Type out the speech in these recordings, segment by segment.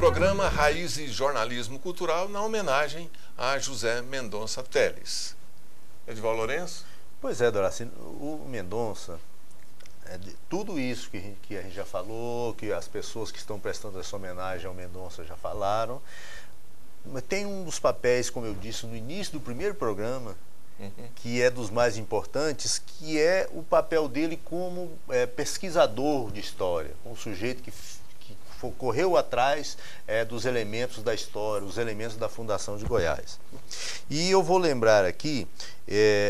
programa Raízes Jornalismo Cultural na homenagem a José Mendonça Teles. Edivaldo Lourenço? Pois é, Doraci, o Mendonça, tudo isso que a gente já falou, que as pessoas que estão prestando essa homenagem ao Mendonça já falaram, mas tem um dos papéis, como eu disse no início do primeiro programa, que é dos mais importantes, que é o papel dele como pesquisador de história, um sujeito que correu atrás dos elementos da história, os elementos da fundação de Goiás. E eu vou lembrar aqui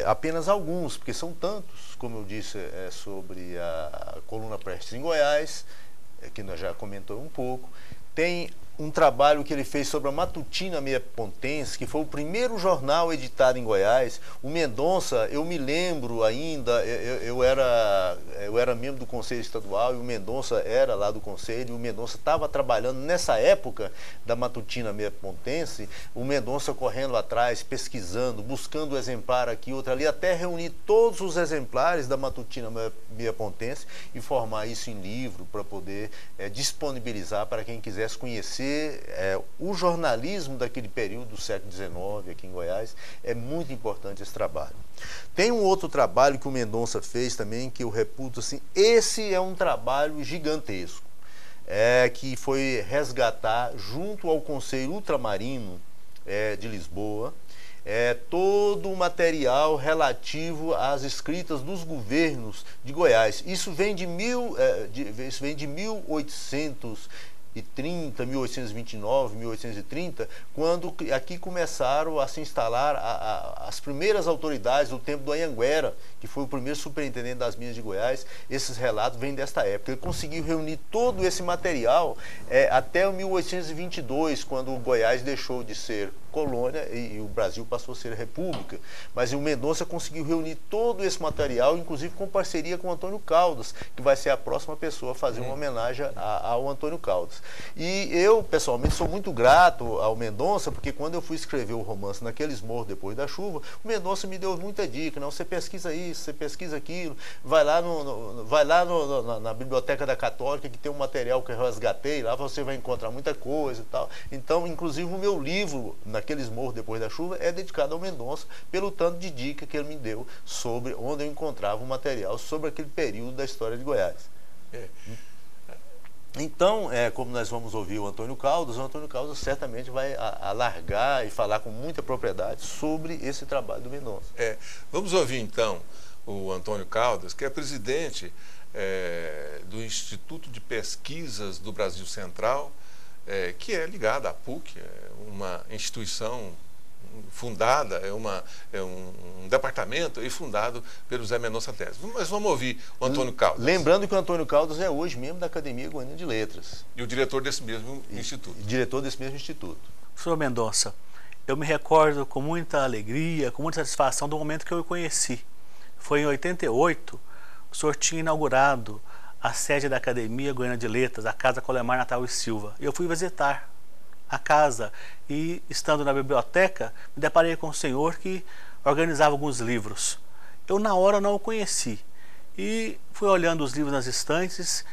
apenas alguns, porque são tantos, como eu disse, sobre a coluna Prestes em Goiás, que nós já comentamos um pouco. Tem um trabalho que ele fez sobre a Matutina Meia-Pontense, que foi o primeiro jornal editado em Goiás. O Mendonça, eu me lembro ainda, eu era membro do Conselho Estadual e o Mendonça era lá do Conselho, e o Mendonça estava trabalhando nessa época da Matutina Meia-Pontense, o Mendonça correndo atrás, pesquisando, buscando um exemplar aqui, outro ali, até reunir todos os exemplares da Matutina Meia-Pontense e formar isso em livro para poder disponibilizar para quem quisesse conhecer o jornalismo daquele período do século XIX aqui em Goiás. É muito importante esse trabalho. Tem um outro trabalho que o Mendonça fez também, que eu reputo assim, esse é um trabalho gigantesco, que foi resgatar junto ao Conselho Ultramarino de Lisboa todo o material relativo às escritas dos governos de Goiás. Isso vem de 1829, 1830, quando aqui começaram a se instalar as primeiras autoridades do tempo do Anhanguera, que foi o primeiro superintendente das Minas de Goiás. Esses relatos vêm desta época. Ele conseguiu reunir todo esse material até 1822, quando o Goiás deixou de ser colônia e o Brasil passou a ser república. Mas o Mendonça conseguiu reunir todo esse material, inclusive com parceria com o Antônio Caldas, que vai ser a próxima pessoa a fazer uma homenagem ao Antônio Caldas. E eu, pessoalmente, sou muito grato ao Mendonça, porque quando eu fui escrever o romance Naqueles Morros Depois da Chuva, o Mendonça me deu muita dica. Não, você pesquisa isso, você pesquisa aquilo, vai lá na Biblioteca da Católica, que tem um material que eu resgatei, lá você vai encontrar muita coisa e tal. Então, inclusive, o meu livro Naqueles Morros Depois da Chuva é dedicado ao Mendonça, pelo tanto de dica que ele me deu sobre onde eu encontrava o material sobre aquele período da história de Goiás. Então, como nós vamos ouvir o Antônio Caldas certamente vai alargar e falar com muita propriedade sobre esse trabalho do Mendonça. Vamos ouvir então o Antônio Caldas, que é presidente do Instituto de Pesquisas do Brasil Central, que é ligada à PUC, uma instituição fundada, um departamento fundado pelo José Mendonça Teles. Mas vamos ouvir o Antônio Caldas. Lembrando que o Antônio Caldas é hoje membro da Academia Goiana de Letras. E o diretor desse mesmo instituto. Diretor desse mesmo instituto. Senhor Mendonça, eu me recordo com muita alegria, com muita satisfação do momento que eu o conheci. Foi em 88, o senhor tinha inaugurado a sede da Academia Goiana de Letras, a Casa Colemar Natal e Silva. Eu fui visitar a casa e, estando na biblioteca, me deparei com um senhor que organizava alguns livros. Eu, na hora, não o conheci e fui olhando os livros nas estantes,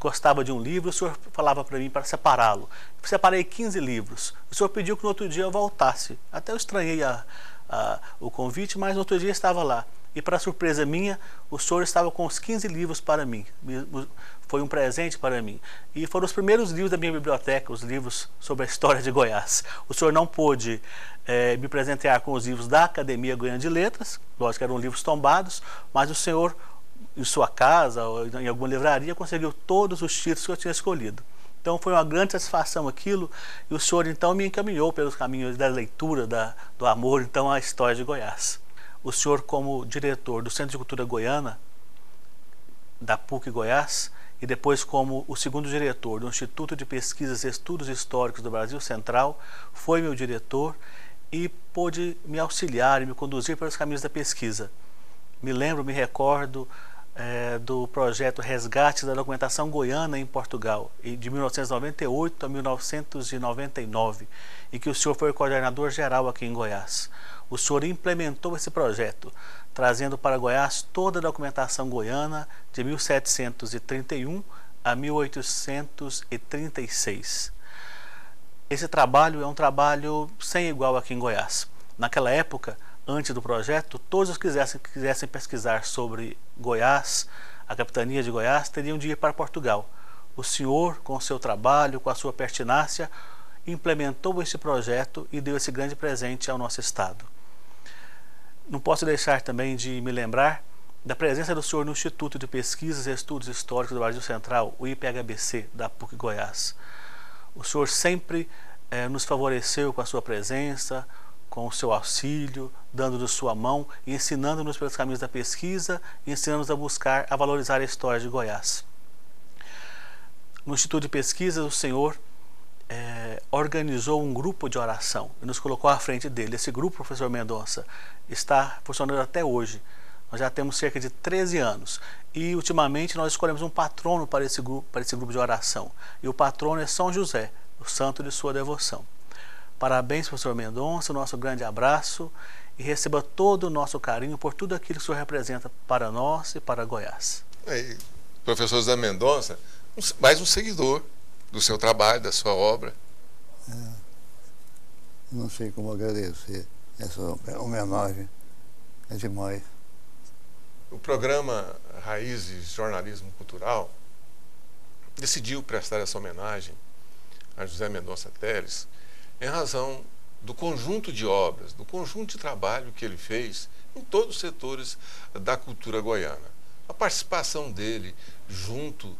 gostava de um livro, o senhor falava para mim para separá-lo. Separei 15 livros. O senhor pediu que no outro dia eu voltasse. Até eu estranhei o convite, mas no outro dia estava lá. E, para surpresa minha, o senhor estava com os 15 livros para mim. Foi um presente para mim. E foram os primeiros livros da minha biblioteca, os livros sobre a história de Goiás. O senhor não pôde me presentear com os livros da Academia Goiana de Letras, lógico que eram livros tombados, mas o senhor, em sua casa ou em alguma livraria, conseguiu todos os títulos que eu tinha escolhido. Então foi uma grande satisfação aquilo, e o senhor então me encaminhou pelos caminhos da leitura, do amor então à história de Goiás. O senhor, como diretor do Centro de Cultura Goiana, da PUC Goiás, e depois como o segundo diretor do Instituto de Pesquisas e Estudos Históricos do Brasil Central, foi meu diretor e pôde me auxiliar e me conduzir pelos caminhos da pesquisa. Me recordo do projeto Resgate da Documentação Goiana em Portugal, de 1998 a 1999, em que o senhor foi coordenador geral aqui em Goiás. O senhor implementou esse projeto, trazendo para Goiás toda a documentação goiana de 1731 a 1836. Esse trabalho é um trabalho sem igual aqui em Goiás. Naquela época, antes do projeto, todos os que quisessem pesquisar sobre Goiás, a capitania de Goiás, teriam de ir para Portugal. O senhor, com o seu trabalho, com a sua pertinácia, implementou esse projeto e deu esse grande presente ao nosso estado. Não posso deixar também de me lembrar da presença do senhor no Instituto de Pesquisas e Estudos Históricos do Brasil Central, o IPHBC, da PUC Goiás. O senhor sempre nos favoreceu com a sua presença, com o seu auxílio, dando-nos sua mão e ensinando-nos pelos caminhos da pesquisa e ensinando-nos a buscar, a valorizar a história de Goiás. No Instituto de Pesquisas, o senhor organizou um grupo de oração e nos colocou à frente dele. Esse grupo, professor Mendonça, está funcionando até hoje. Nós já temos cerca de 13 anos e ultimamente nós escolhemos um patrono para esse grupo de oração. E o patrono é São José, o santo de sua devoção. Parabéns, professor Mendonça, nosso grande abraço e receba todo o nosso carinho por tudo aquilo que o senhor representa para nós e para Goiás. Professor José Mendonça, mais um seguidor do seu trabalho, da sua obra. Não sei como agradecer essa homenagem, é demais. O programa Raízes Jornalismo Cultural decidiu prestar essa homenagem a José Mendonça Teles em razão do conjunto de obras, do conjunto de trabalho que ele fez em todos os setores da cultura goiana. A participação dele junto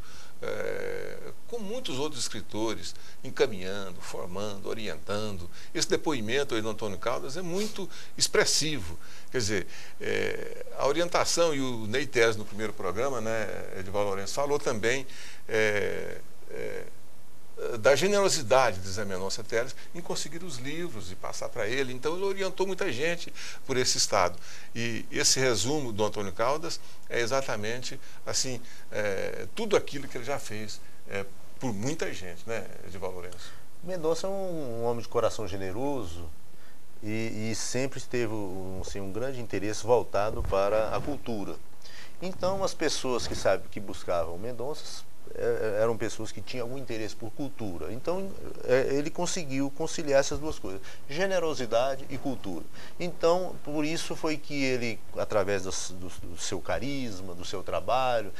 com muitos outros escritores, encaminhando, formando, orientando. Esse depoimento aí do Antônio Caldas é muito expressivo. Quer dizer, a orientação, e o Ney Teres no primeiro programa, né, Edivaldo Lourenço, falou também da generosidade de José Mendonça Teles em conseguir os livros e passar para ele. Então ele orientou muita gente por esse estado. E esse resumo do Antônio Caldas é exatamente assim, tudo aquilo que ele já fez por muita gente, né, Edivaldo Lourenço? Mendonça é um homem de coração generoso e sempre teve um grande interesse voltado para a cultura. Então as pessoas que buscavam Mendonça eram pessoas que tinham algum interesse por cultura. Então ele conseguiu conciliar essas duas coisas, generosidade e cultura. Então por isso foi que ele, através do seu carisma, do seu trabalho,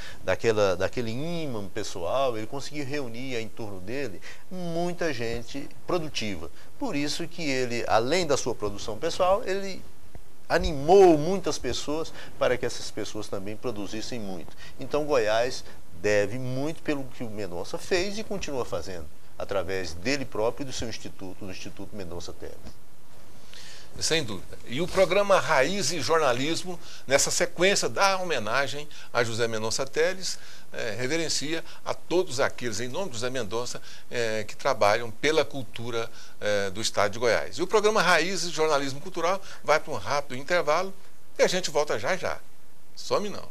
daquele ímã pessoal, ele conseguiu reunir em torno dele muita gente produtiva. Por isso que ele, além da sua produção pessoal, ele animou muitas pessoas para que essas pessoas também produzissem muito. Então Goiás deve muito pelo que o Mendonça fez e continua fazendo, através dele próprio e do seu instituto, do Instituto Mendonça Teles. Sem dúvida. E o programa Raízes Jornalismo, nessa sequência da homenagem a José Mendonça Teles, reverencia a todos aqueles, em nome de José Mendonça, que trabalham pela cultura do estado de Goiás. E o programa Raízes Jornalismo Cultural vai para um rápido intervalo e a gente volta já já. Some não.